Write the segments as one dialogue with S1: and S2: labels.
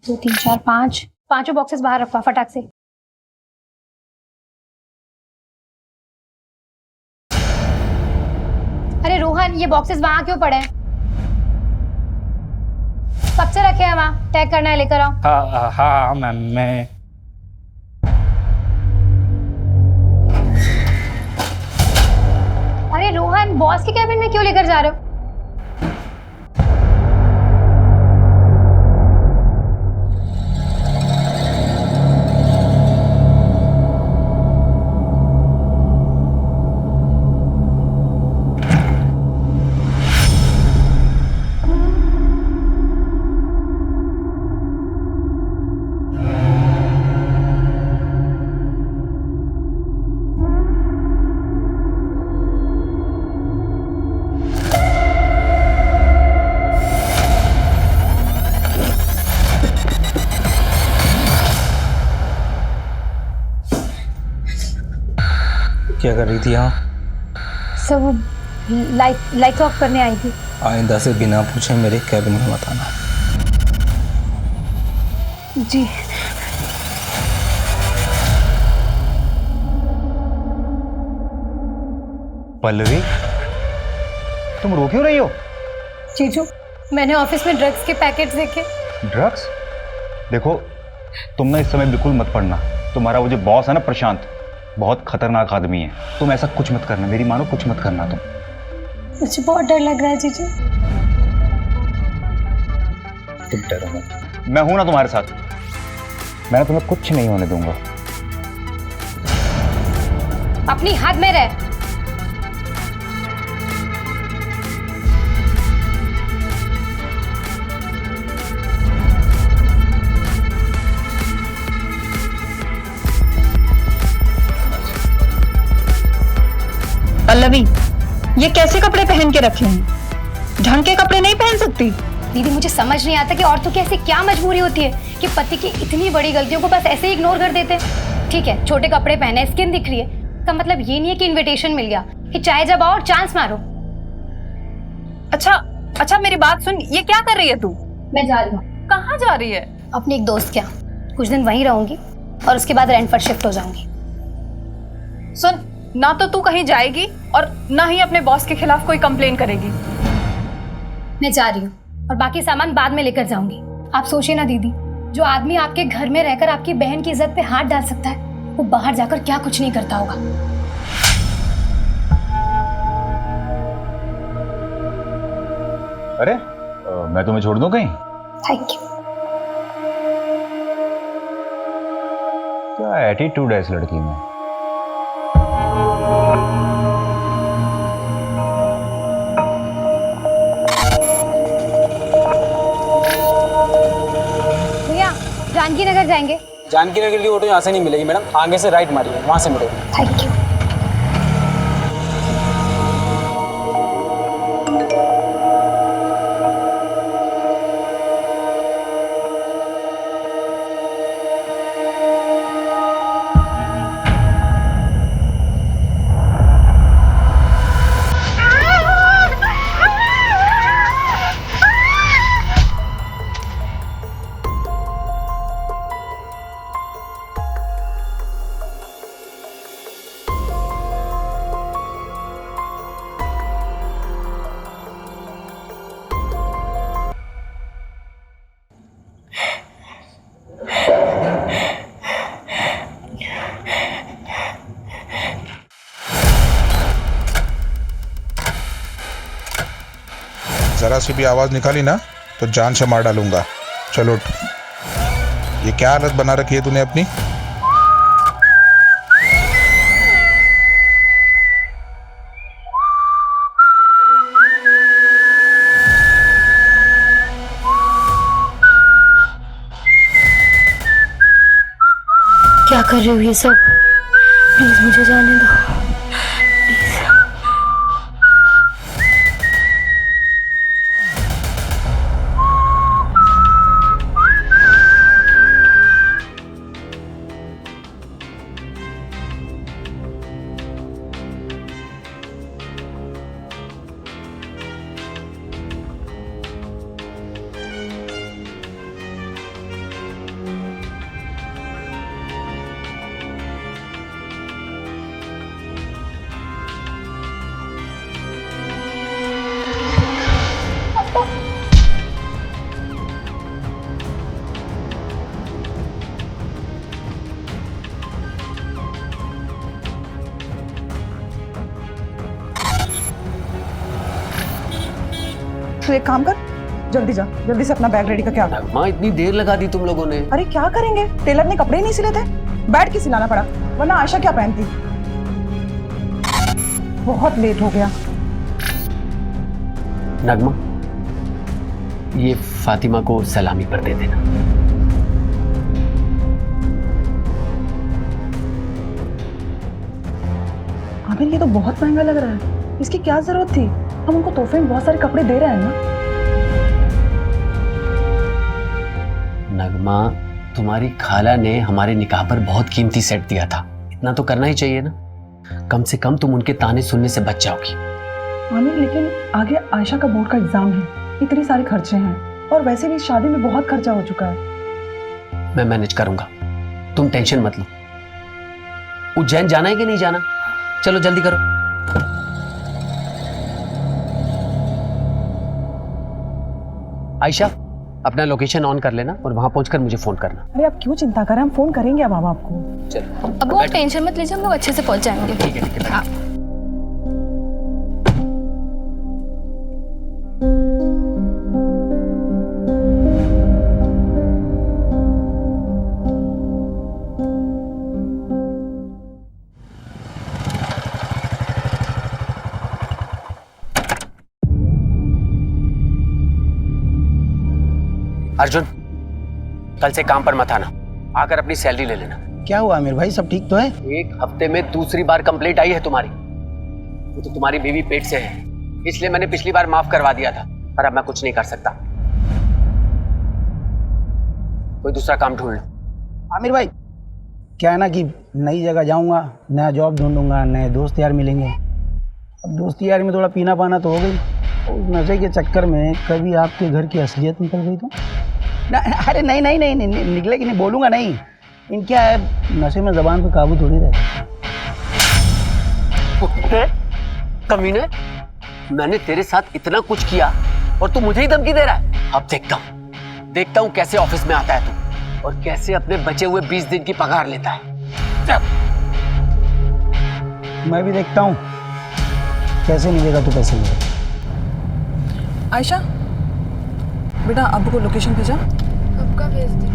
S1: 2 3 4 5 पांचों बॉक्सेस बाहर रखवा फटाक से। अरे रोहन, ये बॉक्सेस वहां क्यों पड़े हैं? कब से रखे हैं वहां? टैग करना है, लेकर आओ।
S2: हाँ हाँ मैम, मैं
S1: अरे रोहन, बॉस के कैबिन में क्यों लेकर जा रहे हो?
S3: क्या कर रही थी यहाँ?
S1: सर वो लाइट ऑफ करने आई थी।
S3: आइंदा से बिना पूछे मेरे कैबिन में मत आना।
S1: जी।
S4: पल्लवी, तुम रो क्यों रही हो?
S1: जीजू, मैंने ऑफिस में ड्रग्स के पैकेट्स देखे।
S4: ड्रग्स? देखो, तुम ना इस समय बिल्कुल मत पढ़ना। तुम्हारा वो जो बॉस है ना प्रशांत, बहुत खतरनाक आदमी है। तुम ऐसा कुछ मत करना, मेरी मानो, कुछ मत करना तुम।
S1: मुझे बहुत डर लग रहा है जीजू।
S4: तुम डरो मत, मैं हूं ना तुम्हारे साथ। मैं तुम्हें कुछ नहीं होने दूंगा।
S1: अपनी हद में रह।
S5: पल्लवी, ये कैसे कपड़े पहन के रखे हैं? ढंग के कपड़े नहीं पहन सकती?
S1: दीदी, मुझे समझ नहीं आता कि औरतों की ऐसी क्या मजबूरी होती है कि पति की इतनी बड़ी गलतियों को बस ऐसे ही इग्नोर कर देते हैं। ठीक है, छोटे कपड़े पहने, स्किन दिख रही है, इसका मतलब ये नहीं है कि इनविटेशन मिल गया कि चाहे जब आओ और चांस मारो।
S5: अच्छा मेरी बात सुन, ये क्या कर रही है तू?
S1: मैं जा रही हूँ।
S5: कहाँ जा रही है?
S1: अपने एक दोस्त के यहाँ कुछ दिन वहीं रहूंगी और उसके बाद रेंट पर शिफ्ट हो जाऊंगी।
S5: सुन, ना तो तू कहीं जाएगी और ना ही अपने बॉस के खिलाफ कोई कंप्लेन करेगी।
S1: मैं जा रही हूँ और बाकी सामान बाद में लेकर जाऊंगी। आप सोचिए ना दीदी, जो आदमी आपके घर में रहकर आपकी बहन की इज्जत पे हाथ डाल सकता है, वो बाहर जाकर क्या कुछ नहीं करता होगा।
S4: अरे मैं तुम्हें छोड़ दूं कहीं?
S1: Thank you.
S4: क्या एटीट्यूड है इस लड़की में।
S1: भैया, जानकी नगर जाएंगे।
S6: जानकी नगर के लिए ऑटो यहाँ से नहीं मिलेगी मैडम, आगे से राइट मारिए, वहाँ से मिलेगी।
S1: Thank you.
S7: जरा सी भी आवाज निकाली ना तो जान से मार डालूंगा। चलो उठ। ये क्या हालत बना रखी है तूने अपनी?
S1: क्या कर रहे हो ये सब? प्लीज मुझे जाने दो।
S5: तू एक काम कर, जल्दी जा, जल्दी से अपना बैग रेडी करके आ।
S8: नगमा इतनी देर लगा दी तुम लोगों ने।
S5: अरे क्या करेंगे, टेलर ने कपड़े नहीं सिले थे, बैठ के सिलाना पड़ा, वरना आयशा क्या पहनती। बहुत लेट हो गया।
S8: नगमा ये फातिमा को सलामी पर दे देना।
S5: आमिर ये तो बहुत महंगा लग रहा है, इसकी क्या जरूरत थी, हम उनको तोहफे में बहुत सारे कपड़े दे रहे हैं ना।
S8: नगमा तुम्हारी खाला ने हमारे निकाह पर बहुत कीमती सेट दिया था, इतना तो करना ही चाहिए ना, कम से कम तुम उनके ताने सुनने से बच जाओगी।
S5: आमिर लेकिन आगे आयशा का बोर्ड का एग्जाम है, इतने सारे खर्चे हैं, और वैसे भी शादी में बहुत खर्चा हो चुका है।
S8: मैं मैनेज करूंगा, तुम टेंशन मत लो। उज्जैन जाना है कि नहीं जाना? चलो जल्दी करो। आयशा अपना लोकेशन ऑन कर लेना और वहां पहुंचकर मुझे फोन करना।
S5: अरे आप क्यों चिंता करें, हम फोन करेंगे अब आपको।
S8: चलो
S1: अब वो टेंशन मत लीजिए, हम लोग अच्छे से पहुंच जाएंगे।
S8: ठीक है
S1: हाँ।
S8: अर्जुन कल से काम पर मत आना, आकर अपनी सैलरी ले लेना।
S9: क्या हुआ आमिर भाई, सब ठीक तो है?
S8: एक हफ्ते में दूसरी बार कंप्लेंट आई है तुम्हारी। वो तो तुम्हारी बीवी पेट से है, इसलिए मैंने पिछली बार माफ करवा दिया था, पर अब मैं कुछ नहीं कर सकता। कोई दूसरा काम ढूंढ लो।
S9: आमिर भाई क्या है ना कि नई जगह जाऊंगा, नया जॉब ढूंढूंगा, नए दोस्त यार मिलेंगे। अब दोस्ती यार में थोड़ा पीना पाना तो हो गई, उस नशे के चक्कर में कभी आपके घर की असलियत निकल गई तो ना। अरे नहीं नहीं नहीं, नहीं निकलेगी नहीं, बोलूँगा नहीं। इन क्या है, नशे में जबान पे काबू थोड़ी रहता।
S8: कमीने, मैंने तेरे साथ इतना कुछ किया और तू मुझे ही धमकी दे रहा है। अब देखता हूँ कैसे ऑफिस में आता है तू और कैसे अपने बचे हुए 20 दिन की पगार लेता है।
S9: मैं भी देखता हूँ कैसे मिलेगा तो पैसे मिलेगा।
S5: आयशा बेटा अब्बू को लोकेशन भेजा।
S1: कब का भेज दी?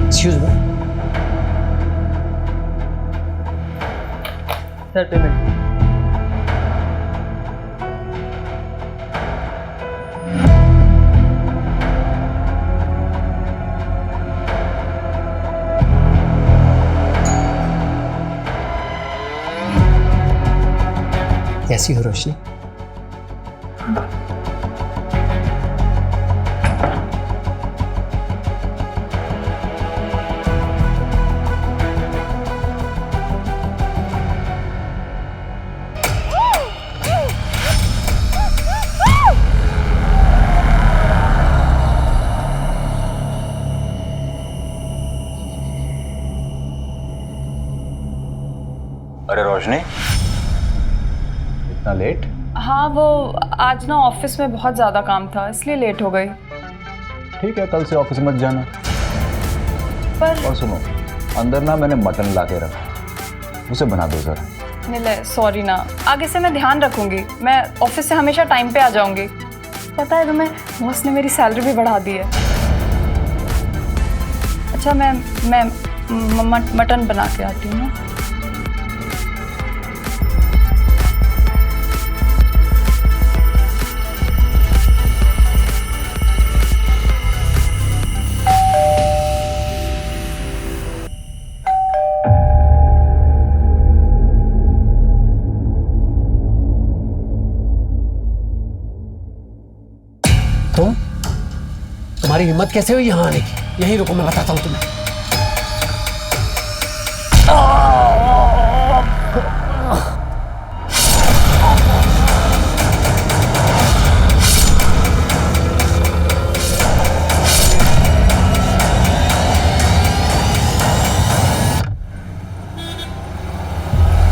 S8: Excuse me sir, payment. कैसी हो रोशनी?
S4: अरे रोशनी, इतना लेट?
S10: हाँ वो आज ना ऑफिस में बहुत ज़्यादा काम था इसलिए लेट हो गई।
S4: ठीक है, कल से ऑफिस मत जाना।
S10: पर
S4: और सुनो, अंदर ना मैंने मटन ला के रखा, उसे बना दो जरा।
S10: मिले सॉरी ना, आगे से मैं ध्यान रखूंगी, मैं ऑफिस से हमेशा टाइम पे आ जाऊंगी। पता है तुम्हें, बॉस ने मेरी सैलरी भी बढ़ा दी है। अच्छा मैं मटन बना के आती हूँ ना।
S8: तुम्हारी हिम्मत कैसे हुई यहाँ आने की? यहीं रुको, मैं बताता हूँ तुम्हें।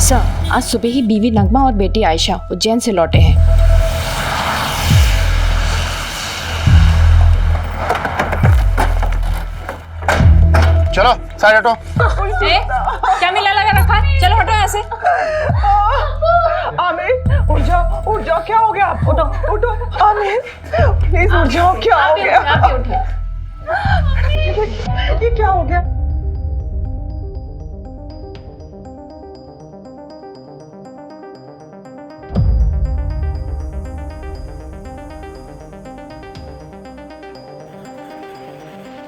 S11: सर, आज सुबह ही बीवी नगमा और बेटी आयशा उज्जैन से लौटे हैं।
S7: चलो साइड हटो।
S10: क्या मिला लगा रखा? चलो हटो यहाँ से।
S5: आमिर उठ जाओ, क्या हो गया आपको? उठो आमिर, प्लीज उठ जाओ, क्या हो गया? ये क्या हो गया?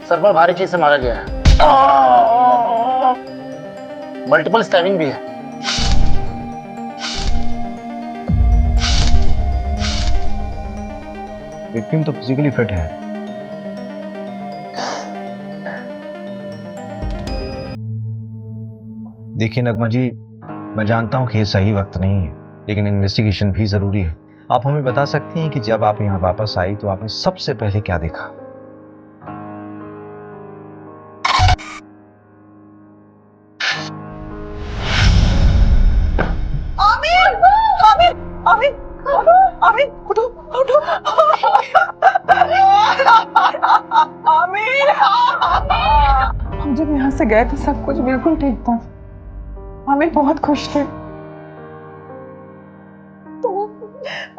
S9: सर पर भारी चीज से मारा गया है, मल्टीपल स्टैबिंग भी है।
S4: विक्टिम तो फिजिकली फिट है। देखिए नगमा जी, मैं जानता हूँ कि ये सही वक्त नहीं है, लेकिन इन्वेस्टिगेशन भी जरूरी है। आप हमें बता सकती हैं कि जब आप यहाँ वापस आई तो आपने सबसे पहले क्या देखा?
S5: आमिर उठो। आमिर, हम जब यहाँ से गए थे सब कुछ बिल्कुल ठीक था। आमिर बहुत खुश थे, तो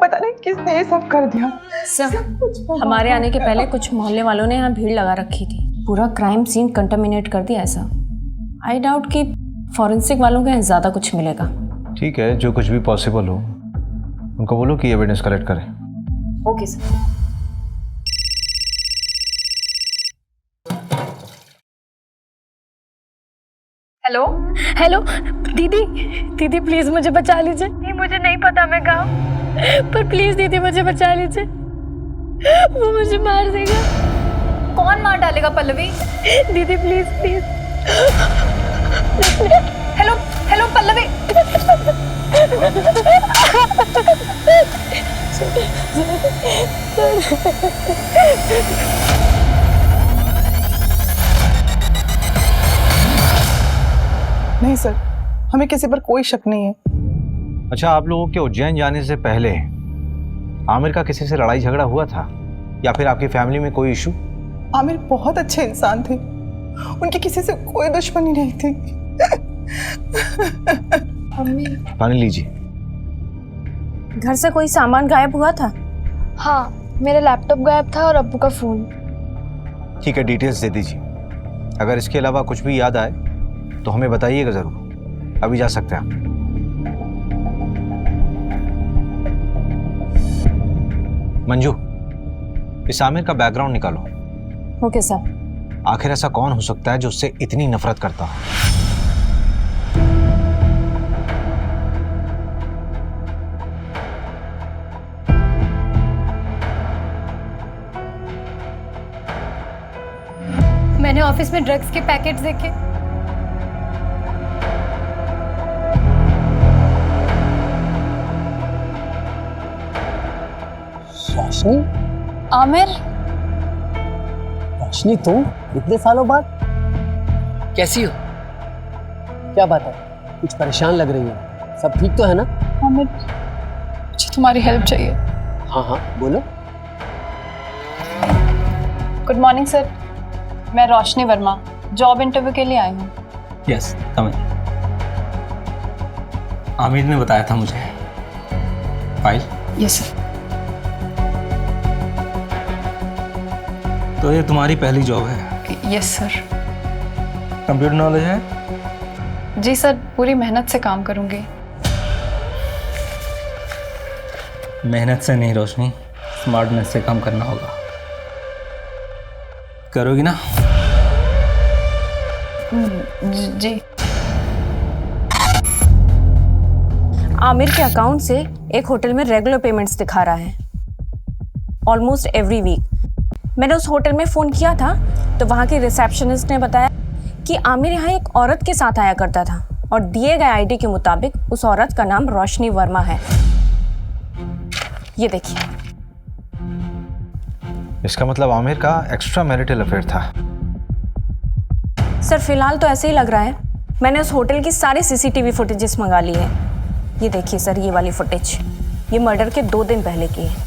S5: पता नहीं किसने ये सब कर दिया।
S11: सर, हमारे आने के पहले कुछ मोहल्ले वालों ने यहाँ भीड़ लगा रखी थी, पूरा क्राइम सीन कंटामिनेट कर दिया। ऐसा आई डाउट कि फॉरेंसिक वालों को यहाँ ज़्यादा कुछ मिलेगा।
S4: ठीक है, जो कुछ भी पॉसिबल हो उनको बोलो कि एविडेंस कलेक्ट करें।
S11: Okay sir.
S1: हेलो दीदी प्लीज मुझे बचा लीजिए। नहीं मुझे नहीं पता मैं कहाँ हूँ, पर प्लीज दीदी मुझे बचा लीजिए, वो मुझे मार देगा।
S10: कौन मार डालेगा पल्लवी?
S1: दीदी प्लीज।
S10: हेलो पल्लवी।
S5: नहीं सर, हमें किसी पर कोई शक नहीं है।
S4: अच्छा, आप लोगों के उज्जैन जाने से पहले आमिर का किसी से लड़ाई झगड़ा हुआ था या फिर आपकी फैमिली में कोई इशू?
S5: आमिर बहुत अच्छे इंसान थे, उनकी किसी से कोई दुश्मनी नहीं थी।
S4: पानी लीजिए।
S11: घर से कोई सामान गायब हुआ था?
S10: हाँ, मेरा लैपटॉप गायब था और अब्बू का फोन।
S4: ठीक है, डिटेल्स दे दीजिए। अगर इसके अलावा कुछ भी याद आए तो हमें बताइएगा जरूर। अभी जा सकते हैं आप। मंजू, इस आमिर का बैकग्राउंड निकालो।
S11: Okay sir.
S4: आखिर ऐसा कौन हो सकता है जो उससे इतनी नफरत करता हो?
S1: मैंने ऑफिस में ड्रग्स के पैकेट्स देखे।
S8: रोशनी?
S10: आमिर,
S8: रोशनी तुम इतने सालों बाद कैसी हो? क्या बात है, कुछ परेशान लग रही हो। सब ठीक तो है ना?
S10: आमिर मुझे तुम्हारी हेल्प चाहिए।
S8: हाँ बोलो।
S10: गुड मॉर्निंग सर, मैं रोशनी वर्मा जॉब इंटरव्यू के लिए आई हूँ।
S3: यस, कम इन। आमिर ने बताया था मुझे। फाइल?
S10: Yes sir.
S3: तो ये तुम्हारी पहली जॉब है?
S10: Yes sir.
S3: कंप्यूटर नॉलेज है?
S10: जी सर, पूरी मेहनत से काम करूँगी।
S3: मेहनत से नहीं रोशनी, स्मार्टनेस से काम करना होगा। करोगी ना?
S10: जी।
S11: आमिर के अकाउंट से एक होटल में रेगुलर पेमेंट्स दिखा रहा है, ऑलमोस्ट एवरी वीक। मैंने उस होटल में फ़ोन किया था तो वहाँ के रिसेप्शनिस्ट ने बताया कि आमिर यहाँ एक औरत के साथ आया करता था और दिए गए आईडी के मुताबिक उस औरत का नाम रोशनी वर्मा है। ये देखिए।
S4: इसका मतलब आमिर का एक्स्ट्रा मैरिटल अफेयर था।
S11: सर फिलहाल तो ऐसे ही लग रहा है। मैंने उस होटल की सारी सीसीटीवी फुटेजेस मंगा ली है। ये देखिए सर, ये वाली फुटेज, ये मर्डर के 2 दिन पहले की है।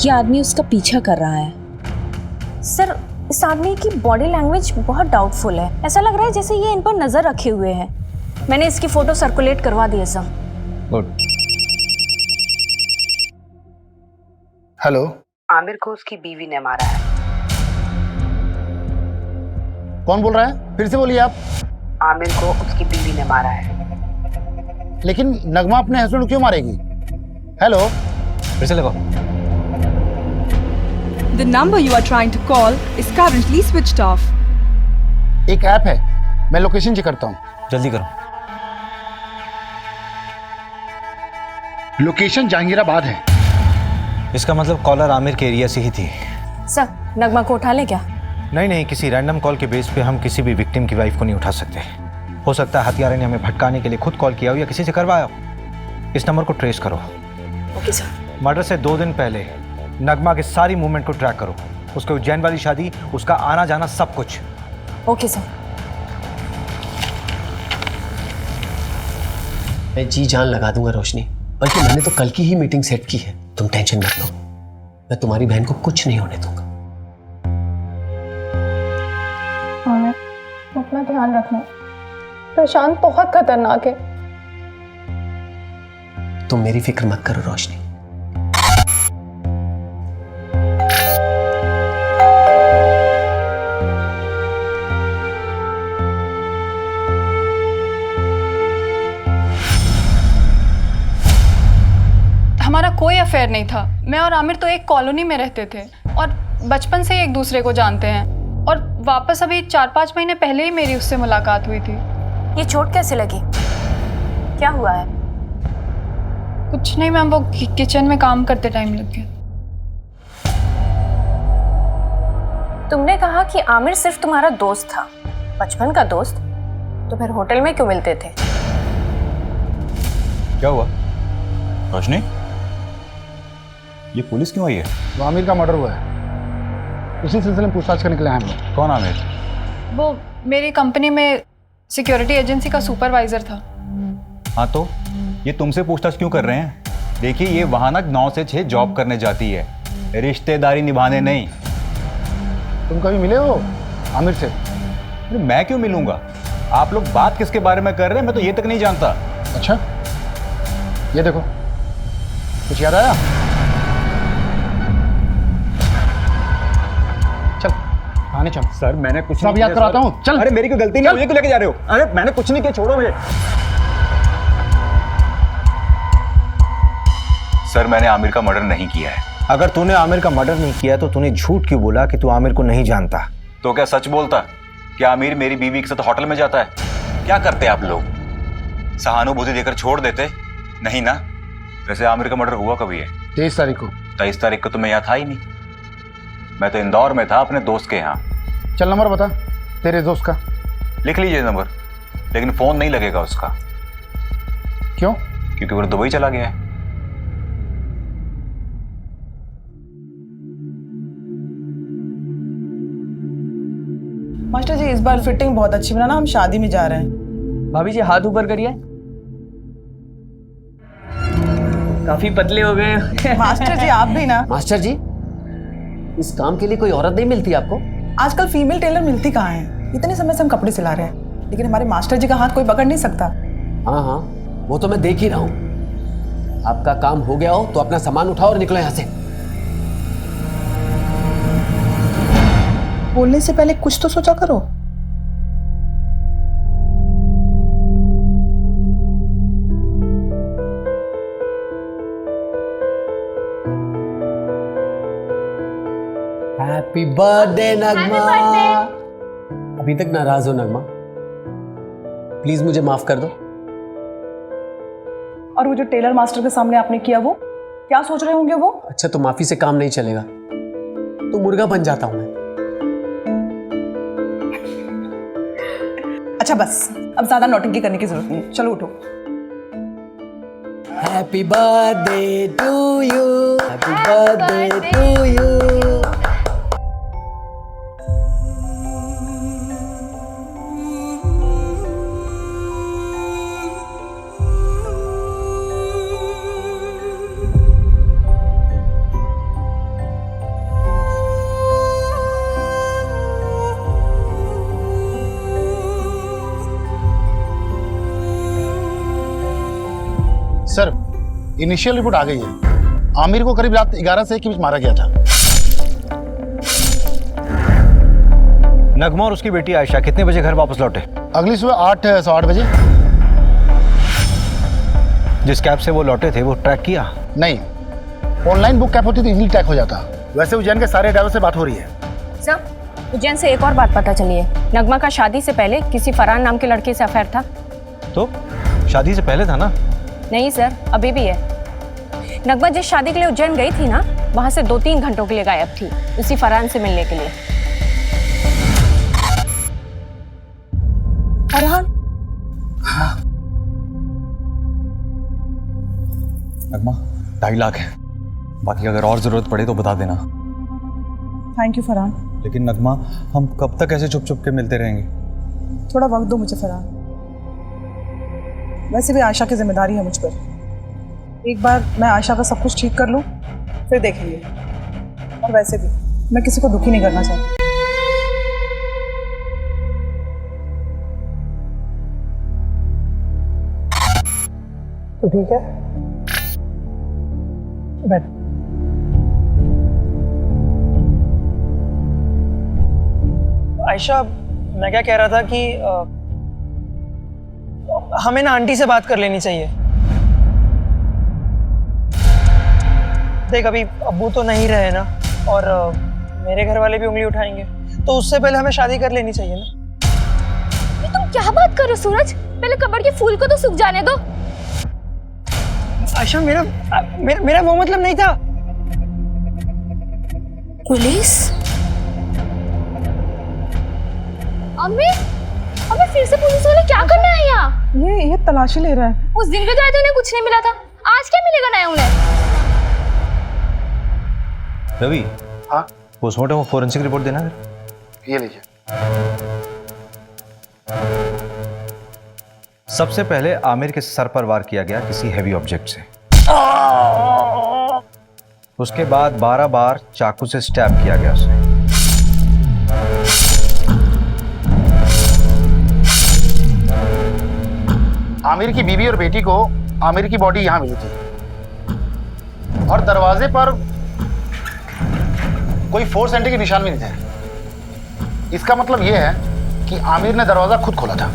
S11: ये आदमी उसका पीछा कर रहा है। सर, इस आदमी की बॉडी लैंग्वेज बहुत डाउटफुल है। ऐसा लग रहा है जैसे ये इन पर नजर रखे हुए है। मैंने इसकी फोटो सर्कुलेट करवा दी है सर।
S3: गुड।
S9: हेलो,
S12: आमिर को उसकी बीवी ने मारा है।
S9: कौन बोल रहा है? फिर से बोलिए आप।
S12: आमिर को उसकी बीवी ने मारा है।
S9: लेकिन नगमा अपने हस्बैंड को क्यों मारेगी? हेलो,
S3: फिर से लगाओ।
S10: The number you are trying to call is currently switched off.
S9: एक ऐप है, मैं लोकेशन चेक करता हूँ।
S3: जल्दी करो।
S9: लोकेशन जहांगीराबाद है।
S3: इसका मतलब कॉलर आमिर के एरिया से ही थी।
S11: सर, नगमा को उठा ले क्या?
S3: नहीं, किसी रैंडम कॉल के बेस पे हम किसी भी विक्टिम की वाइफ को नहीं उठा सकते। हो सकता है हत्यारे ने हमें भटकाने के लिए खुद कॉल किया हो या किसी से करवाया हो। इस नंबर को ट्रेस करो।
S11: Okay sir.
S3: मर्डर से 2 दिन पहले नगमा के सारी मूवमेंट को ट्रैक करो। उसके उज्जैन वाली शादी, उसका आना जाना, सब कुछ।
S11: Okay sir.
S8: मैं जी जान लगा दूंगा रोशनी, बल्कि मैंने तो कल की ही मीटिंग सेट की है। तुम टेंशन मत लो, मैं तुम्हारी बहन को कुछ नहीं होने दूंगा।
S10: आमिर, अपना ध्यान रखना। प्रशांत बहुत खतरनाक है।
S8: तुम मेरी फिक्र मत करो रोशनी।
S10: हमारा कोई अफेयर नहीं था। मैं और आमिर तो एक कॉलोनी में रहते थे और बचपन से ही एक दूसरे को जानते हैं। और वापस अभी 4-5 महीने पहले ही मेरी उससे मुलाकात हुई थी।
S11: ये चोट कैसे लगी? क्या हुआ है?
S10: कुछ नहीं मैम, वो किचन में काम करते टाइम लग गया।
S11: तुमने कहा कि आमिर सिर्फ तुम्हारा दोस्त था, बचपन का दोस्त, तो फिर होटल में क्यों मिलते थे?
S4: क्या हुआ रोशनी? ये पुलिस क्यों आई है?
S9: वो आमिर का मर्डर हुआ है, उसी सिलसिले में पूछताछ करने के लिए आए हम लोग।
S4: कौन आमिर?
S10: वो मेरी कंपनी में सिक्योरिटी एजेंसी का सुपरवाइजर था।
S4: हाँ तो ये तुमसे पूछताछ क्यों कर रहे हैं? देखिए, ये वहां ना 9 से 6 जॉब करने जाती है, रिश्तेदारी निभाने नहीं।
S9: तुम कभी मिले हो आमिर से?
S4: मैं क्यों मिलूंगा? आप लोग बात किसके बारे में कर रहे हैं, मैं तो ये तक नहीं जानता।
S9: अच्छा, ये देखो, कुछ याद आया? चल आने चल।
S4: सर मैंने कुछ
S9: सब याद कराता हूँ, चल।
S4: अरे मेरी कोई गलती नहीं, मुझे क्यों लेके जा रहे हो? अरे मैंने कुछ नहीं किया, छोड़ो मुझे। सर मैंने आमिर का मर्डर नहीं किया है।
S3: अगर तूने आमिर का मर्डर नहीं किया तो तूने झूठ क्यों बोला कि तू आमिर को नहीं जानता?
S4: तो क्या सच बोलता? क्या आमिर मेरी बीवी के साथ होटल में जाता है? क्या करते आप लोग? सहानुभूति देकर छोड़ देते? नहीं ना। वैसे आमिर का मर्डर हुआ कभी है?
S9: 23 तारीख को।
S4: 23 तारीख को तो मैं यहाँ था ही नहीं। मैं तो इंदौर में था अपने दोस्त के यहाँ।
S9: चल नंबर बता तेरे दोस्त का।
S4: लिख लीजिए नंबर, लेकिन फोन नहीं लगेगा उसका।
S9: क्यों?
S4: क्योंकि वो दुबई चला गया है।
S5: मास्टर जी, इस बार फिटिंग बहुत अच्छी बनाना, हम शादी में जा रहे हैं।
S6: भाभी जी हाथ ऊपर करिए। काफी पतले हो गए।
S5: मास्टर जी आप भी ना।
S8: मास्टर जी, इस काम के लिए कोई औरत नहीं मिलती आपको?
S5: आजकल फीमेल टेलर मिलती कहाँ है? इतने समय से हम कपड़े सिला रहे हैं, लेकिन हमारे मास्टर जी का हाथ कोई पकड़ नहीं सकता।
S8: हाँ हाँ, वो तो मैं देख ही रहा हूँ। आपका काम हो गया हो तो अपना सामान उठाओ और निकलो यहाँ से।
S5: बोलने से पहले कुछ तो सोचा करो।
S8: हैप्पी बर्थडे नगमा। अभी तक नाराज हो नगमा? प्लीज मुझे माफ कर दो।
S5: और वो जो टेलर मास्टर के सामने आपने किया, वो क्या सोच रहे होंगे वो?
S8: अच्छा, तो माफी से काम नहीं चलेगा तो मुर्गा बन जाता हूं मैं।
S5: अच्छा बस, अब ज्यादा नौटंकी करने की जरूरत नहीं है, चलो उठो।
S8: Happy birthday to you, happy birthday to you.
S13: Sir, initial report आ गई है। आमिर को करीब रात 11 से 1 के बीच मारा गया था।
S3: नगमा और उसकी बेटी आयशा कितने बजे घर वापस लौटे?
S13: अगली सुबह 8 सवा 8 बजे।
S3: जिस कैब से वो लौटे थे वो ट्रैक किया?
S13: नहीं, ऑनलाइन बुक कैब होती तो इजीली ट्रैक हो जाता। वैसे उज्जैन के सारे ड्राइवर से बात हो रही है।
S11: सर, उज्जैन से एक और बात पता चली है। नगमा का शादी से पहले किसी फरहान नाम के लड़के से अफेयर था।
S3: तो शादी से पहले था ना?
S11: नहीं सर, अभी भी है। नगमा जिस शादी के लिए उज्जैन गई थी ना, वहां से 2-3 घंटों के लिए गायब थी, उसी फरहान से मिलने के लिए।
S5: फरहान?
S4: हाँ। नगमा 2.5 लाख है, बाकी अगर और जरूरत पड़े तो बता देना।
S5: Thank you Farhan.
S4: लेकिन नगमा, हम कब तक ऐसे चुप चुप के मिलते रहेंगे?
S5: थोड़ा वक्त दो मुझे फरहान। वैसे भी आयशा की जिम्मेदारी है मुझ पर। एक बार मैं आयशा का सब कुछ ठीक कर लूं, फिर देखेंगे। और वैसे भी मैं किसी को दुखी नहीं करना चाहती। तो ठीक है, बैठ।
S14: आयशा, मैं क्या कह रहा था कि हमें ना आंटी से बात कर लेनी चाहिए। देख, अभी अब्बू तो नहीं रहे ना, और मेरे घर वाले भी उंगली उठाएंगे, तो उससे पहले हमें शादी कर लेनी चाहिए ना।
S15: तुम क्या बात कर रहे हो सूरज? पहले कब्र के फूल को तो सूख जाने दो।
S14: आयशा, मेरा वो मतलब नहीं था।
S15: पुलिस? अम्मी फिर से पुलिस वाले क्या करने आए यहाँ?
S5: ये तलाशी ले रहा है।
S15: उस दिन भी गए थे, उन्हें कुछ नहीं मिला था। आज क्या मिलेगा नया उन्हें?
S3: रवि,
S13: हाँ?
S3: पोस्टमार्टम और फोरेंसिक रिपोर्ट देना है।
S13: ये लीजिए।
S3: सबसे पहले आमिर के सर पर वार किया गया किसी हैवी ऑब्जेक्ट से। उसके बाद 12 बार चाकू से स्टैब किया गया उसे।
S13: आमिर की बीवी और बेटी को आमिर की बॉडी यहां मिली थी, और दरवाजे पर कोई फोर्स एंट्री के निशान भी नहीं थे। इसका मतलब यह है कि आमिर ने दरवाजा खुद खोला था।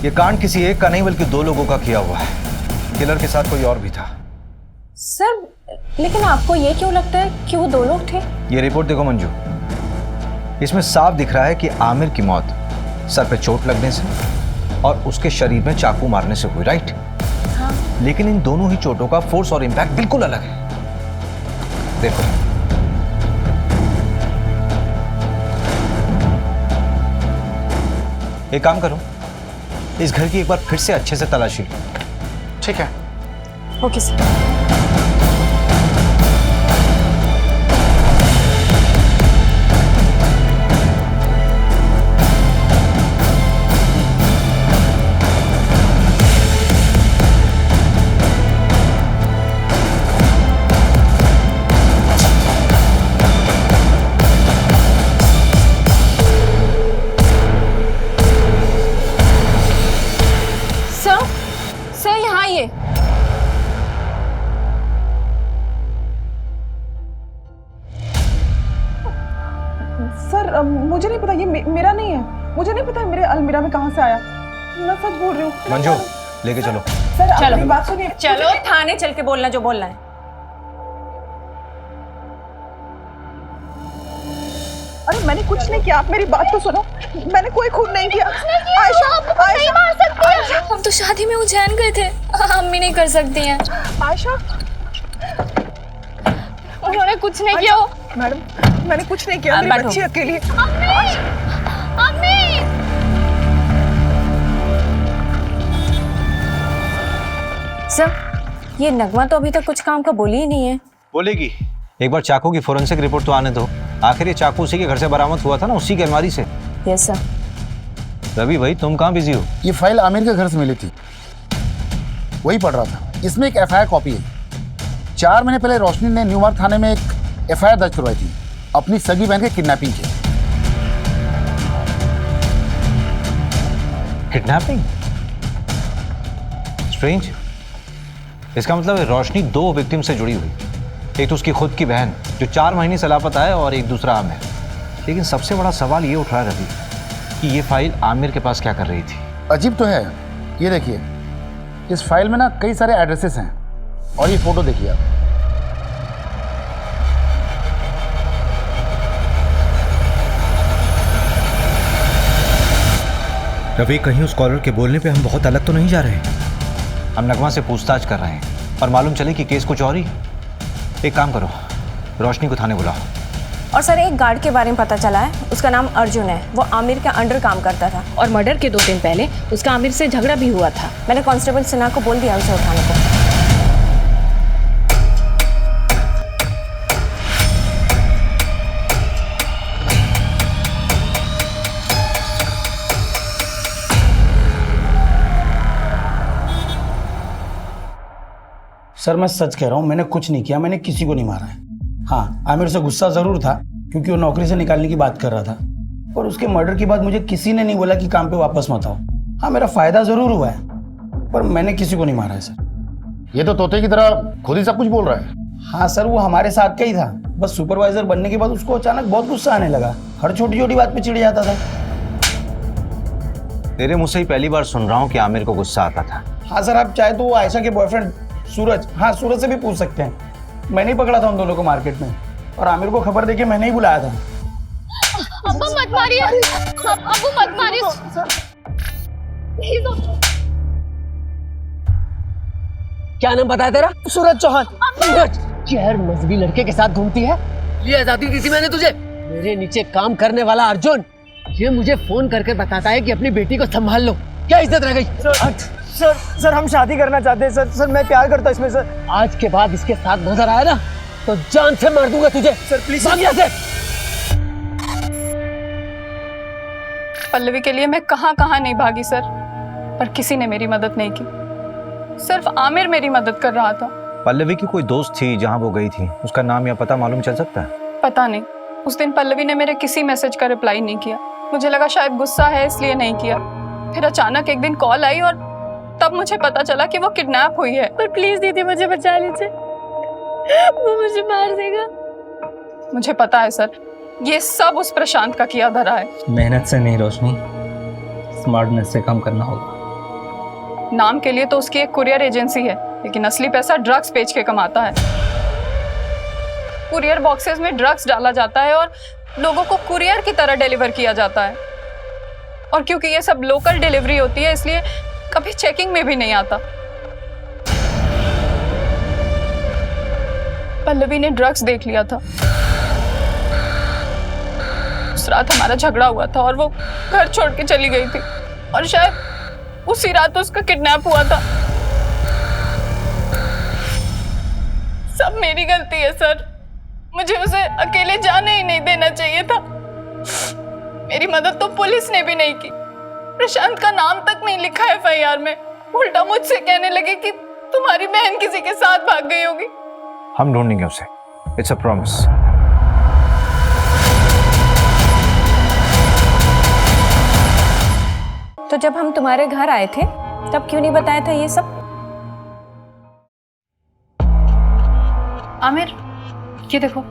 S3: यह कांड किसी एक का नहीं बल्कि 2 लोगों का किया हुआ है। किलर के साथ कोई और भी था।
S11: सर, लेकिन आपको ये क्यों लगता है कि वो 2 लोग थे?
S3: ये रिपोर्ट देखो मंजू, इसमें साफ दिख रहा है कि आमिर की मौत सर पे चोट लगने से और उसके शरीर में चाकू मारने से हुई, राइट?
S11: हाँ।
S3: लेकिन इन दोनों ही चोटों का फोर्स और इंपैक्ट बिल्कुल अलग है। देखो, एक काम करो, इस घर की एक बार फिर से अच्छे से तलाशी लो।
S13: ठीक है।
S11: Okay sir. सर, यहाँ आइए।
S5: सर, मुझे नहीं पता, ये मेरा नहीं है। मुझे नहीं पता मेरे अलमीरा में कहाँ से आया। मैं सच बोल रही हूँ।
S3: मंजू, लेके चलो।
S5: सर, आप
S11: चलो।
S5: मेरी बात सुनिए।
S11: चलो थाने चल के बोलना जो बोलना है।
S5: अरे मैंने कुछ नहीं किया, आप मेरी बात तो सुनो। मैंने कोई खून नहीं किया।
S15: आयशा, नहीं मार सकती है। हम तो शादी में उज्जैन गए थे, अम्मी नहीं कर सकती हैं।
S5: आयशा,
S15: उन्होंने कुछ नहीं किया।
S5: मैडम, मैंने कुछ नहीं किया। मेरी बच्ची अकेली है।
S15: अम्मी!
S11: सर, ये नगमा तो अभी तक कुछ काम का बोली ही नहीं है।
S3: बोलेगी। एक बार चाकू की फोरेंसिक रिपोर्ट तो आने दो। आखिर ये चाकू उसी के घर से बरामद हुआ था ना, उसी की अलमारी से।
S11: Yes sir.
S3: रवि भाई, तुम कहाँ बिजी हो?
S13: ये फाइल आमिर के घर से मिली थी, वही पढ़ रहा था। इसमें एक एफआईआर कॉपी है। 4 महीने पहले रोशनी ने न्यू मार्ग थाने में एक एफआईआर दर्ज करवाई थी अपनी सगी बहन के किडनैपिंग की।
S3: किडनैपिंग? स्ट्रेंज। इसका मतलब है रोशनी दो विक्टिम से जुड़ी हुई, एक तो उसकी खुद की बहन जो 4 महीने से लापता है और एक दूसरा आमिर। लेकिन सबसे बड़ा सवाल ये उठ रहा है रवि कि ये फाइल आमिर के पास क्या कर रही थी।
S13: अजीब तो है। ये देखिए, इस फाइल में ना कई सारे एड्रेसेस हैं और ये फोटो देखिए आप।
S3: रवि, कहीं उस कॉलर के बोलने पे हम बहुत अलग तो नहीं जा रहे? हम नगमा से पूछताछ कर रहे हैं और मालूम चले कि केस कुछ और ही। एक काम करो, रोशनी को थाने बुलाओ।
S11: और सर, एक गार्ड के बारे में पता चला है, उसका नाम अर्जुन है। वो आमिर के अंडर काम करता था और मर्डर के 2 दिन पहले उसका आमिर से झगड़ा भी हुआ था। मैंने कांस्टेबल सिन्हा को बोल दिया उसे उठाने को।
S9: सर मैं सच कह रहा हूँ, मैंने कुछ नहीं किया, मैंने किसी को नहीं मारा है। हाँ, आमिर से गुस्सा ज़रूर था क्योंकि वो नौकरी से निकालने की बात कर रहा था, पर उसके मर्डर के बाद मुझे किसी ने नहीं बोला कि काम पे वापस मत आओ। हाँ, मेरा फ़ायदा ज़रूर हुआ है, पर मैंने किसी को नहीं मारा है सर।
S13: ये तो तोते की तरह खुद ही सब कुछ बोल रहा है।
S9: हाँ सर, वो हमारे साथ का ही था, बस सुपरवाइजर बनने के बाद उसको अचानक बहुत गुस्सा आने लगा, हर छोटी छोटी बात पे चिढ़ जाता था।
S3: तेरे मुझसे ही पहली बार सुन रहा हूँ कि आमिर को गुस्सा आता था।
S9: हाँ सर, आप चाहे तो वो आयशा के बॉयफ्रेंड सूरज, हाँ सूरज से भी पूछ सकते हैं। मैंने ही पकड़ा था उन दोनों को मार्केट में और आमिर को खबर देके मैंने ही बुलाया था।
S15: अब्बू मत मारिए, अब्बू मत मारिए।
S8: क्या नाम बताया तेरा?
S14: सूरज चौहान।
S8: सूरज, गैर मजहबी लड़के के साथ घूमती है? ये आजादी दी थी मैंने तुझे। मेरे नीचे काम करने वाला अर्जुन ये मुझे फोन करके बताता है कि अपनी बेटी को संभाल लो। क्या इज्जत रह गई?
S14: सर हम शादी करना चाहते हैं सर। सर मैं प्यार करता हूँ इसमें सर।
S8: आज के बाद इसके साथ नजर आया ना तो जान से मार दूंगा तुझे।
S14: सर प्लीज
S8: भाग यहाँ से।
S10: पल्लवी के लिए मैं कहां नहीं भागी सर, पर किसी ने मेरी मदद नहीं की। सिर्फ आमिर मेरी मदद कर रहा था।
S3: पल्लवी की कोई दोस्त थी जहां वो गई थी, उसका नाम या पता मालूम चल सकता है?
S10: पता नहीं, उस दिन पल्लवी ने मेरे किसी मैसेज का रिप्लाई नहीं किया। मुझे लगा शायद गुस्सा है इसलिए नहीं किया। फिर अचानक एक दिन कॉल आई और तब मुझे पता चला कि वो किडनैप हुई है।
S15: पर प्लीज दीदी मुझे बचा लीजिए, वो मुझे मार देगा।
S10: मुझे पता है सर, ये सब उस प्रशांत का किया धरा है।
S2: मेहनत से नहीं रोशनी, स्मार्टनेस से काम करना होगा।
S10: नाम के लिए तो उसकी एक कुरियर एजेंसी है, लेकिन असली पैसा ड्रग्स बेच के कमाता है। कुरियर बॉक्सेस में ड्रग्स डाला जाता है और लोगों को कुरियर की तरह डिलीवर किया जाता है। और क्योंकि ये सब लोकल डिलीवरी होती है इसलिए कभी चेकिंग में भी नहीं आता। पल्लवी ने ड्रग्स देख लिया था। उस रात हमारा झगड़ा हुआ था और वो घर छोड़ के चली गई थी और शायद उसी रात उसका किडनैप हुआ था। सब मेरी गलती है सर, मुझे उसे अकेले जाने ही नहीं देना चाहिए था। मेरी मदद तो पुलिस ने भी नहीं की। प्रशांत का नाम तक नहीं लिखा एफआईआर में, उल्टा मुझसे कहने लगे कि तुम्हारी बहन किसी के साथ भाग गई होगी।
S3: हम ढूंढेंगे उसे, इट्स अ प्रॉमिस।
S11: तो जब हम तुम्हारे घर आए थे तब क्यों नहीं बताया था ये सब?
S1: आमिर, ये देखो,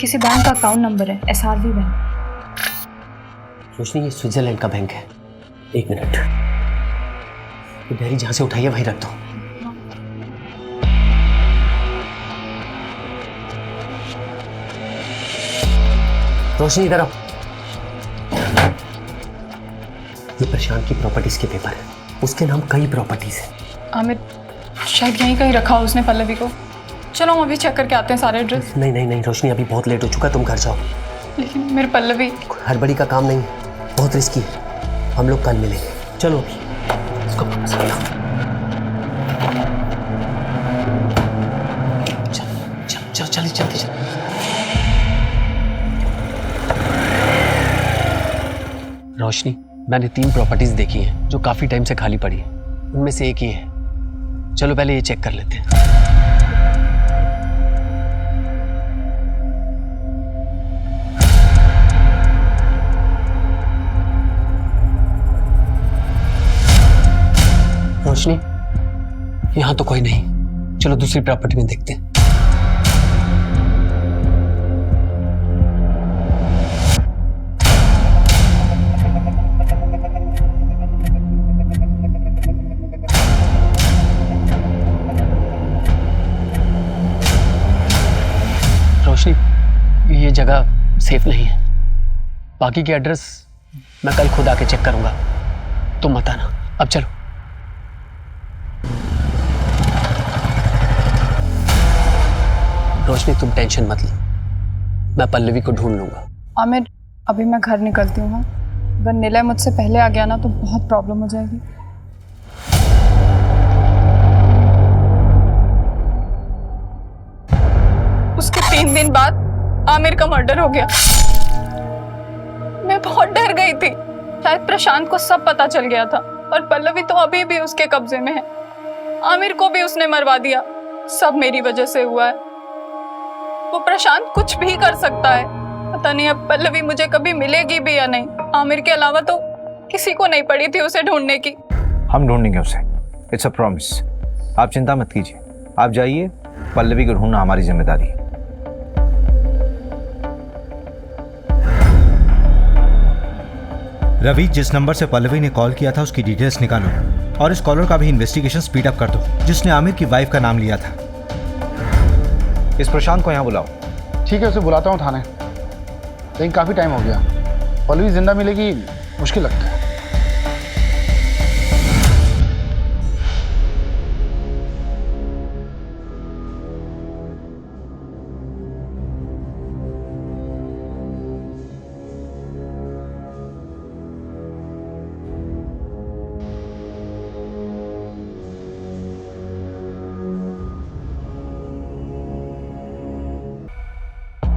S1: किसी बैंक का अकाउंट नंबर है, SRV बैंक।
S8: रोशनी, ये स्विट्जरलैंड का बैंक है। एक मिनट, ये डायरी जहां से उठाई है वहीं रख दो। रोशनी इधर आओ। ये प्रशांत की प्रॉपर्टीज के पेपर है, उसके नाम कई प्रॉपर्टीज है।
S10: आमिर, शायद यहीं कहीं रखा उसने पल्लवी को। चलो हम अभी चेक करके आते हैं सारे एड्रेस।
S8: नहीं नहीं नहीं रोशनी, अभी बहुत लेट हो चुका है, तुम घर जाओ।
S10: लेकिन मेरी पल्लवी।
S8: हड़बड़ी का काम नहीं है, बहुत रिस्की है। हम लोग कल मिलेंगे। चलो अभी इसको वापस रखो। चल जल्दी जल्दी। रोशनी, मैंने 3 प्रॉपर्टीज देखी हैं जो काफी टाइम से खाली पड़ी है। उनमें से एक ही है। चलो पहले ये चेक कर लेते हैं। रोशनी, यहाँ तो कोई नहीं, चलो दूसरी प्रॉपर्टी में देखते हैं। रोशनी, ये जगह सेफ नहीं है। बाकी के एड्रेस मैं कल खुद आके चेक करूंगा, तुम मत आना। अब चलो। रोशनी, तुम टेंशन मत लो, मैं पल्लवी को ढूंढ लूंगा।
S10: आमिर, अभी मैं घर निकलती हूँ। अगर निलय मुझसे पहले आ गया ना तो बहुत प्रॉब्लम हो जाएगी। उसके 3 दिन बाद आमिर का मर्डर हो गया। मैं बहुत डर गई थी, शायद प्रशांत को सब पता चल गया था, और पल्लवी तो अभी भी उसके कब्जे में है। आमिर को भी उसने मरवा दिया। सब मेरी वजह से हुआ है। वो प्रशांत कुछ भी कर सकता है। पता नहीं अब पल्लवी मुझे कभी मिलेगी भी या नहीं। आमिर के अलावा तो किसी को नहीं पड़ी थी उसे ढूंढने की।
S3: हम ढूंढेंगे उसे, इट्स अ प्रॉमिस। आप चिंता मत कीजिए, आप जाइए, पल्लवी को ढूंढना हमारी जिम्मेदारी है।
S16: रवि, जिस नंबर से पल्लवी ने कॉल किया था उसकी डिटेल्स निकालो और इस कॉलर का भी इन्वेस्टिगेशन स्पीड अप कर दो, जिसने आमिर की वाइफ का नाम लिया था।
S3: इस प्रशांत को यहाँ बुलाओ।
S13: ठीक है, उसे बुलाता हूँ थाने, लेकिन काफ़ी टाइम हो गया। पल्लवी जिंदा मिलेगी मुश्किल लगता है।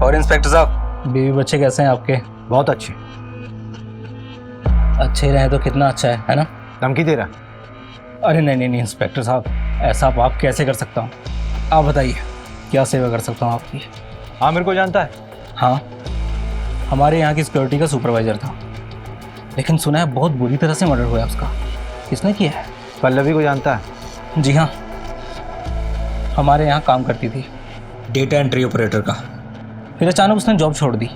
S2: और इंस्पेक्टर साहब, बीवी बच्चे कैसे हैं आपके?
S3: बहुत अच्छे।
S2: अच्छे रहे तो कितना अच्छा है ना?
S3: धमकी दे रहा?
S2: अरे नहीं इंस्पेक्टर साहब, ऐसा आप कैसे कर सकता हूँ? आप बताइए क्या सेवा कर सकता हूँ आपकी?
S3: आमिर को जानता है?
S2: हाँ, हमारे यहाँ की सिक्योरिटी का सुपरवाइजर था, लेकिन सुना है बहुत बुरी तरह से मर्डर हुआ है उसका। किसने किया है?
S3: पल्लवी को जानता है?
S2: जी हाँ, हमारे यहाँ काम करती थी, डेटा एंट्री ऑपरेटर का। फिर अचानक उसने जॉब छोड़ दी।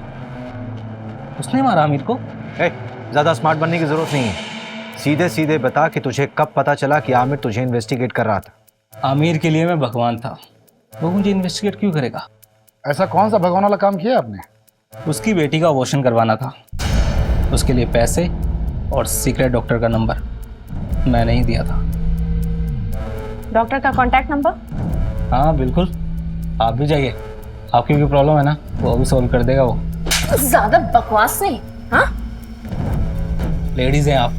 S2: उसने मारा आमिर को।
S3: ज़्यादा स्मार्ट बनने की ज़रूरत नहीं है, सीधे सीधे बता कि तुझे कब पता चला कि आमिर तुझे इन्वेस्टिगेट कर रहा था।
S2: आमिर के लिए मैं भगवान था, वो मुझे इन्वेस्टिगेट क्यों करेगा?
S13: ऐसा कौन सा भगवान वाला काम किया आपने?
S2: उसकी बेटी का अबॉर्शन करवाना था, उसके लिए पैसे और सीक्रेट डॉक्टर का नंबर मैंने ही दिया था।
S11: डॉक्टर का कॉन्टैक्ट नंबर?
S2: हाँ बिल्कुल, आप भी जाइए, आपकी भी प्रॉब्लम है ना, वो अभी सॉल्व कर देगा वो।
S11: ज्यादा बकवास नहीं। हाँ,
S2: लेडीज हैं आप,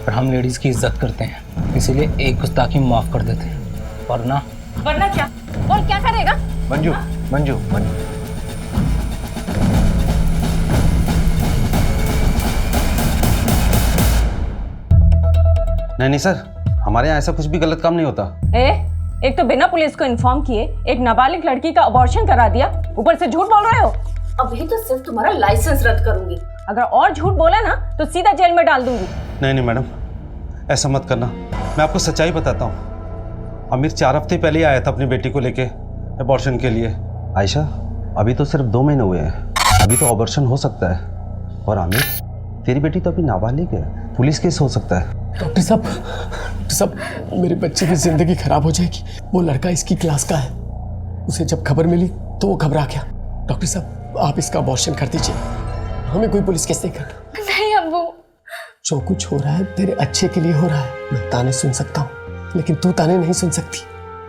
S2: और हम लेडीज की इज्जत करते हैं, इसीलिए एक गुस्ताखी माफ कर देते हैं, वरना
S11: क्या? और क्या करेगा?
S3: मंजू मंजू मंजू,
S17: नहीं सर, हमारे यहाँ ऐसा कुछ भी गलत काम नहीं होता।
S11: एक तो बिना पुलिस को इन्फॉर्म किए एक नाबालिग लड़की का अबॉर्शन करा दिया, ऊपर से झूठ बोल रहे हो। अभी तो सिर्फ तुम्हारा लाइसेंस रद्द करूंगी, अगर और झूठ बोला ना तो सीधा जेल में डाल दूंगी।
S17: नहीं मैडम, ऐसा मत करना, मैं आपको सच्चाई बताता हूँ। आमिर 4 हफ्ते पहले ही आया था अपनी बेटी को लेके अबॉर्शन के लिए। आयशा, अभी तो सिर्फ 2 महीने हुए हैं, अभी तो अबॉर्शन हो सकता है। और आमिर, तेरी बेटी तो अभी नाबालिग है, पुलिस केस हो सकता है।
S8: डॉक्टर साहब, मेरे बच्चे की जिंदगी खराब हो जाएगी। वो लड़का इसकी क्लास का है, उसे जब खबर मिली तो वो घबरा गया। डॉक्टर साहब, आप इसका अबॉर्शन कर दीजिए, हमें कोई पुलिस केस नहीं करना।
S15: नहीं अब्बू,
S8: जो कुछ हो रहा है तेरे अच्छे के लिए हो रहा है। मैं ताने सुन सकता हूँ, लेकिन तू ताने नहीं सुन सकती।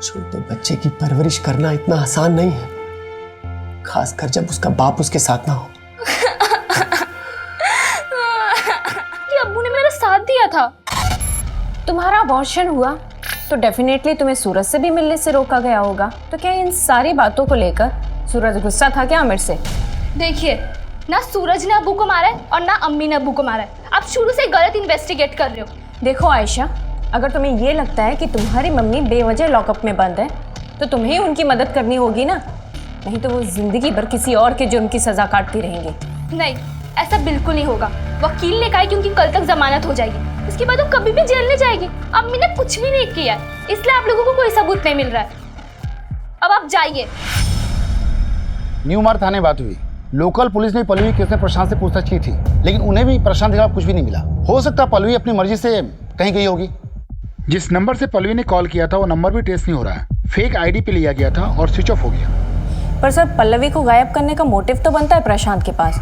S8: छोटे बच्चे की परवरिश करना इतना आसान नहीं है, खासकर जब उसका बाप उसके साथ ना हो।
S15: अब्बू ने मेरा साथ दिया था।
S11: तुम्हारा अबॉर्शन हुआ तो डेफिनेटली तुम्हें सूरज से भी मिलने से रोका गया होगा, तो क्या इन सारी बातों को लेकर सूरज गुस्सा था क्या आमिर से?
S1: देखिए, ना सूरज ने अब्बू को मारा है और ना अम्मी ने अब्बू को मारा है। आप शुरू से गलत इन्वेस्टिगेट कर रहे हो।
S11: देखो आयशा, अगर तुम्हें ये लगता है कि तुम्हारी मम्मी बेवजह लॉकअप में बंद है तो तुम्हें ही उनकी मदद करनी होगी ना, नहीं तो वो जिंदगी भर किसी और के जुर्म की सजा काटती रहेंगी।
S1: नहीं, ऐसा बिल्कुल नहीं होगा। वकील ने कहा कि उनकी कल तक जमानत हो जाएगी।
S15: उसके बाद वो कभी भी जेल नहीं जाएगी। अम्मी ने कुछ भी नहीं किया है, इसलिए आप लोगों को कोई सबूत नहीं मिल रहा है। अब आप जाइए।
S13: न्यू मार्ग थाने बात हुई। लोकल पुलिस ने पल्लवी केस में प्रशांत से पूछताछ की थी, लेकिन उन्हें भी प्रशांत के खिलाफ कुछ भी नहीं मिला। हो सकता है पल्लवी अपनी मर्जी से कहीं गई होगी। जिस नंबर से पल्लवी ने कॉल किया था वो नंबर भी ट्रेस नहीं हो रहा है। फेक आईडी पे लिया गया था और स्विच ऑफ हो गया।
S11: पर सर, पल्लवी को गायब करने का मोटिव तो बनता है प्रशांत के पास।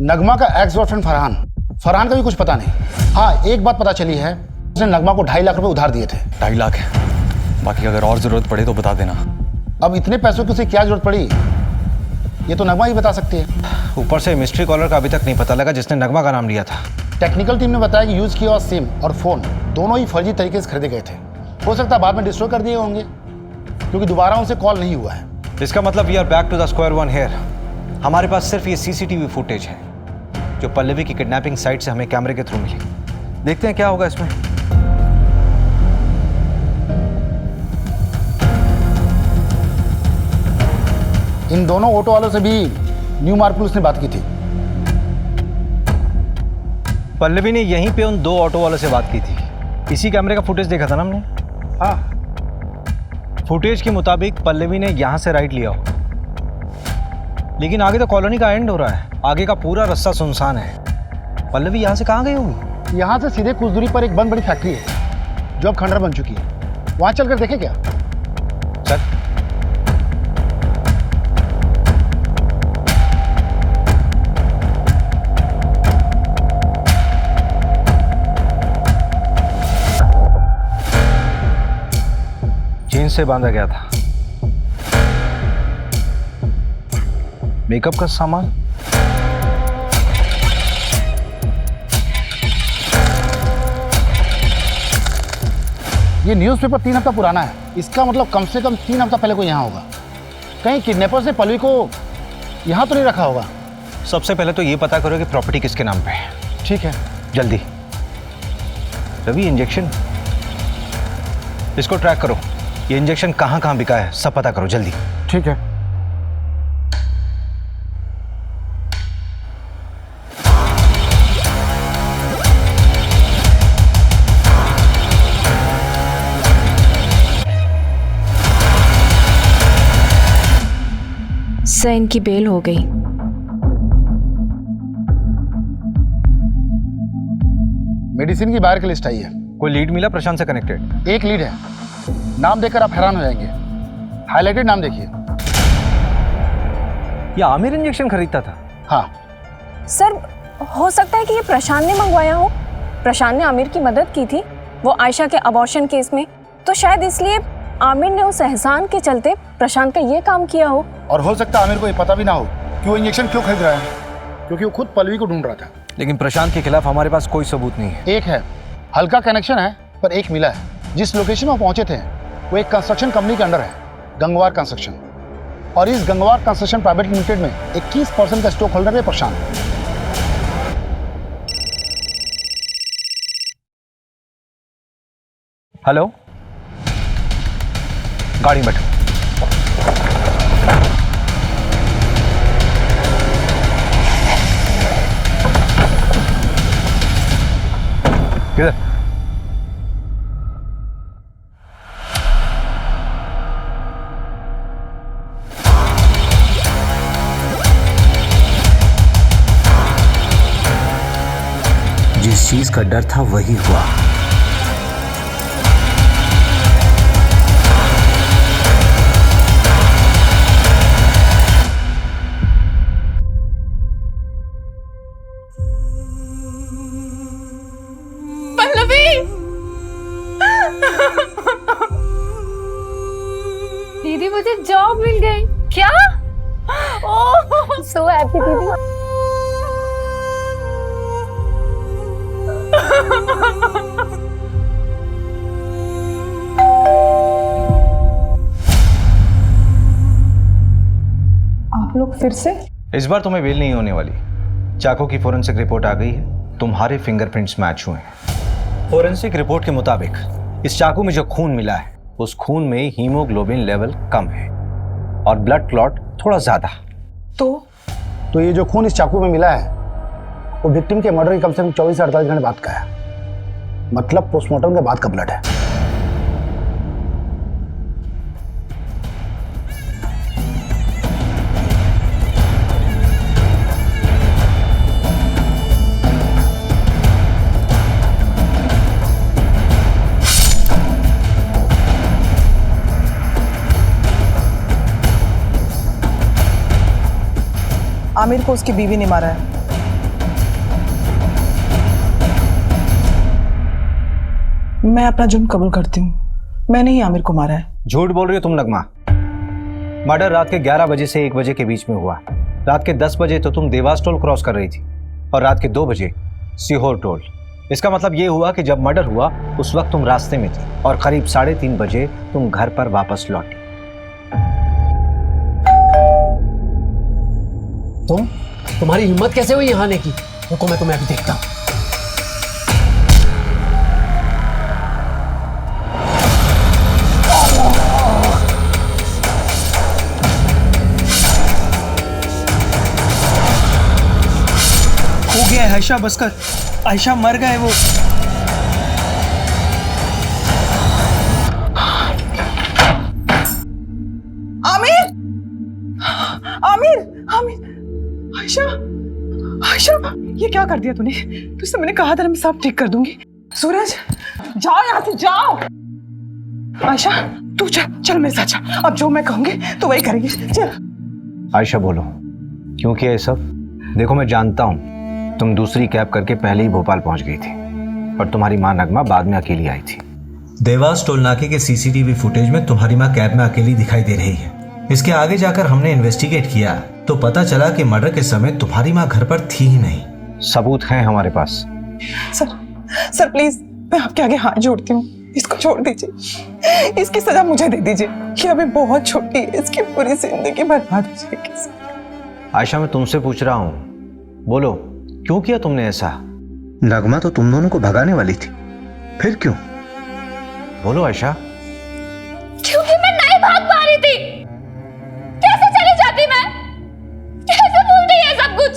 S13: नगमा का एक्स बॉयफ्रेंड फरहान का भी कुछ पता नहीं। हाँ, एक बात पता चली है, उसने नगमा को 2.5 लाख रुपए उधार दिए थे।
S3: 2.5 लाख है, बाकी अगर और जरूरत पड़े तो बता देना।
S13: अब इतने पैसों की उसे क्या जरूरत पड़ी, ये तो नगमा ही बता सकती है।
S3: ऊपर से मिस्ट्री कॉलर का अभी तक नहीं पता लगा जिसने नगमा का नाम लिया था।
S13: टेक्निकल टीम ने बताया कि यूज किया हुआ सिम और फोन दोनों ही फर्जी तरीके से खरीदे गए थे। हो सकता है बाद में डिस्ट्रॉय कर दिए होंगे, क्योंकि दोबारा उनसे कॉल नहीं हुआ है।
S3: इसका मतलब we are back to the square one here. हमारे पास सिर्फ ये सीसीटीवी फुटेज है जो पल्लवी की किडनैपिंग साइट से हमें कैमरे के थ्रू मिली। देखते हैं क्या होगा इसमें।
S13: इन दोनों ऑटो वालों से भी न्यू मार्ग पुलिस ने बात की थी।
S3: पल्लवी ने यहीं पे उन 2 ऑटो वालों से बात की थी। इसी कैमरे का फुटेज देखा था ना हमने।
S13: हाँ,
S3: फुटेज के मुताबिक पल्लवी ने यहां से राइट लिया हो, लेकिन आगे तो कॉलोनी का एंड हो रहा है, आगे का पूरा रास्ता सुनसान है। पल्लवी यहां से कहां गई होगी?
S13: यहाँ से सीधे कुछ दूरी पर एक बंद बड़ी फैक्ट्री है जो अब खंडर बन चुकी है। वहां चलकर देखें क्या?
S3: चल। चेन से बांधा गया था। मेकअप का सामान,
S13: ये न्यूज़पेपर 3 हफ्ता पुराना है। इसका मतलब कम से कम 3 हफ्ता पहले कोई यहाँ होगा। कहीं किडनैपर्स ने पल्लवी को यहाँ तो नहीं रखा होगा।
S3: सबसे पहले तो ये पता करो कि प्रॉपर्टी किसके नाम पे है।
S13: ठीक है,
S3: जल्दी। रवि, इंजेक्शन, इसको ट्रैक करो। ये इंजेक्शन कहाँ कहाँ बिका है सब पता करो जल्दी।
S13: ठीक है।
S11: सर, इनकी बेल हो गई।
S13: मेडिसिन की बाहर की लिस्ट आई है।
S3: कोई लीड मिला प्रशांत से कनेक्टेड?
S13: एक लीड है, नाम देखकर आप हैरान हो जाएंगे। हाईलाइटेड नाम देखिए।
S3: ये आमिर इंजेक्शन खरीदता था?
S13: हाँ
S11: सर, हो सकता है कि ये प्रशांत ने मंगवाया हो। प्रशांत ने आमिर की मदद की थी वो आयशा के अबॉर्शन केस में, तो शायद इसलिए आमिर ने उस एहसान के चलते प्रशांत का ये काम किया हो।
S13: और हो सकता है आमिर को ये पता भी ना हो कि वो इंजेक्शन क्यों खरीद रहा है, क्योंकि वो खुद पल्लवी को ढूंढ रहा था।
S3: लेकिन प्रशांत के खिलाफ हमारे पास कोई सबूत नहीं है।
S13: एक है, हल्का कनेक्शन है, पर एक मिला है। जिस लोकेशन में पहुंचे थे वो एक कंस्ट्रक्शन कंपनी के अंडर है, गंगवार कंस्ट्रक्शन। और इस गंगवार कंस्ट्रक्शन प्राइवेट लिमिटेड में 21% का स्टॉक होल्डर है प्रशांत।
S3: हेलो, गाड़ी में बैठो। किधर?
S2: जिस चीज का डर था वही हुआ।
S15: दीदी, मुझे जॉब मिल गई। क्या? ओह, सो हैप्पी दीदी।
S5: आप लोग फिर से?
S3: इस बार तुम्हें बेल नहीं होने वाली। चाकू की फोरेंसिक रिपोर्ट आ गई है, तुम्हारे फिंगरप्रिंट्स मैच हुए हैं। फोरेंसिक रिपोर्ट के मुताबिक इस चाकू में जो खून मिला है उस खून में हीमोग्लोबिन लेवल कम है और ब्लड क्लॉट थोड़ा ज्यादा।
S13: तो ये जो खून इस चाकू में मिला है वो विक्टिम के मर्डर के कम से कम 24 से 48 घंटे बाद का है। मतलब पोस्टमार्टम के बाद का ब्लड है।
S5: आमिर को उसकी बीवी ने मारा है। मैं अपना जुर्म कबूल करती हूँ, मैंने ही आमिर को मारा है।
S3: झूठ बोल रही हो तुम नगमा। मर्डर रात के 11 बजे से 1 बजे के बीच में हुआ। रात के 10 बजे तो तुम देवास टोल क्रॉस कर रही थी और रात के 2 बजे सीहोर टोल। इसका मतलब ये हुआ कि जब मर्डर हुआ उस वक्त तुम रास्ते में थी और करीब 3:30 बजे तुम घर पर वापस लौटी।
S8: तुम्हारी हिम्मत कैसे हुई यहाँ आने की? रुको मैं तुम्हें अभी देखता हूँ।
S14: हो गया है आयशा, बस कर। आयशा मर गए वो।
S5: आमिर, आमिर, आमिर, आयशा, आयशा, ये क्या कर दिया तूने? तुझसे मैंने कहा था ना मैं सब ठीक कर दूंगी। सूरज, जाओ यहाँ से, जाओ। आयशा, तू चल, चल मेरे साथ चल। अब जो मैं कहूंगी तो वही करेगी, चल।
S3: आयशा बोलो, क्यों किया ये सब? देखो मैं जानता हूँ तुम दूसरी कैब करके पहले ही भोपाल पहुंच गई थी और तुम्हारी माँ नगमा बाद में अकेली आई थी।
S16: देवास टोल नाके के सीसीटीवी फुटेज में तुम्हारी माँ कैब में अकेली दिखाई दे रही है। इसके आगे जाकर हमने इन्वेस्टिगेट किया तो पता चला कि मर्डर के समय तुम्हारी माँ घर पर थी ही नहीं।
S3: सबूत हैं हमारे पास।
S5: सर प्लीज, मैं आपके आगे हाथ जोड़ती हूँ, इसको छोड़ दीजिए। इसकी सजा मुझे दे दीजिए। ये अभी बहुत छोटी है, इसकी पूरी जिंदगी बर्बाद हो जाएगी।
S3: आयशा मैं तुमसे पूछ रहा हूँ, बोलो क्यों किया तुमने ऐसा?
S16: नगमा तो तुम दोनों को भगाने वाली थी, फिर क्यों?
S3: बोलो आयशा।
S15: क्योंकि मैं नहीं भाग पा रही थी। कैसे चली जाती मैं? कैसे भूल गई है सब कुछ?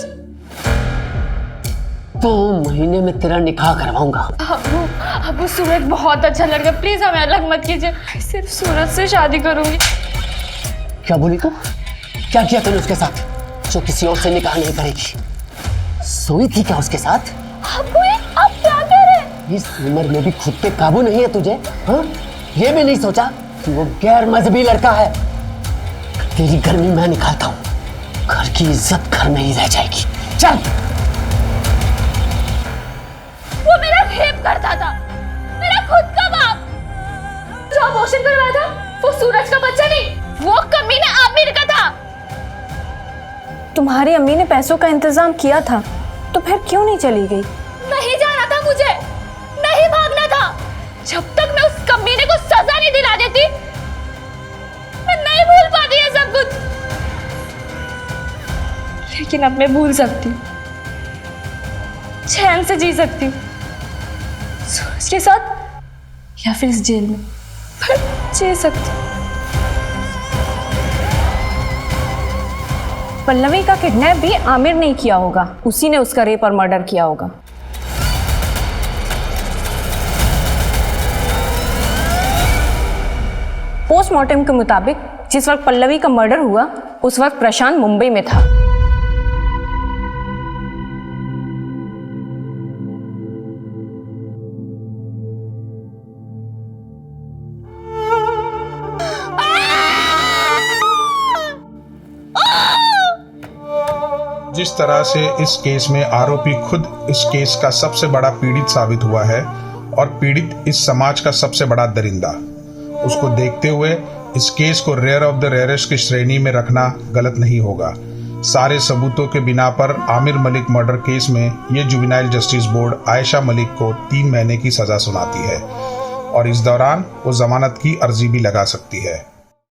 S8: 2 महीने में तेरा निकाह करवाऊंगा।
S15: अबू सूरज बहुत अच्छा लड़का, प्लीज हमें अलग मत कीजिए। सिर्फ सूरज से शादी करूंगी।
S8: क्या बोली तू? क्या किया तूने उसके साथ जो किसी और से निकाह नहीं करेगी? सोई थी क्या उसके साथ?
S15: अबू आप क्या कह रहे हैं?
S8: इस उम्र में भी खुद पे काबू नहीं है तुझे? हाँ? ये भी नहीं सोचा कि वो गैर मजहबी लड़का है? तेरी गर्मी मैं निकालता हूँ, घर की इज्जत घर में ही रह जाएगी। चल।
S15: वो मेरा रेप करता था, मेरा खुद का बाप। जो अबॉर्शन करवाया था वो सूरज का बच्चा नहीं, वो कमीना आमिर का था।
S11: तुम्हारी अम्मी ने पैसों का इंतजाम किया था तो फिर क्यों नहीं चली गई?
S15: नहीं जाना था मुझे, नहीं भागना था। जब तक मैं उस कमीने को सजा नहीं दिला देती मैं नहीं भूल पाती है सब कुछ। लेकिन अब मैं भूल सकती हूँ, चैन से जी सकती हूँ, सूरज के साथ या फिर इस जेल में, पर जी सकती हूँ।
S11: पल्लवी का किडनैप भी आमिर ने किया होगा, उसी ने उसका रेप और मर्डर किया होगा। पोस्टमार्टम के मुताबिक जिस वक्त पल्लवी का मर्डर हुआ उस वक्त प्रशांत मुंबई में था।
S7: जिस तरह से इस केस में आरोपी खुद इस केस का सबसे बड़ा पीड़ित साबित हुआ है और पीड़ित इस समाज का सबसे बड़ा दरिंदा, उसको देखते हुए इस केस को रेयर ऑफ द रेयरेस्ट की श्रेणी में रखना गलत नहीं होगा। सारे सबूतों के बिना पर आमिर मलिक मर्डर केस में ये juvenile justice board Ayesha Malik को 3 महीने की सजा सुनाती है और इस दौरान वो जमानत की अर्जी भी लगा सकती है।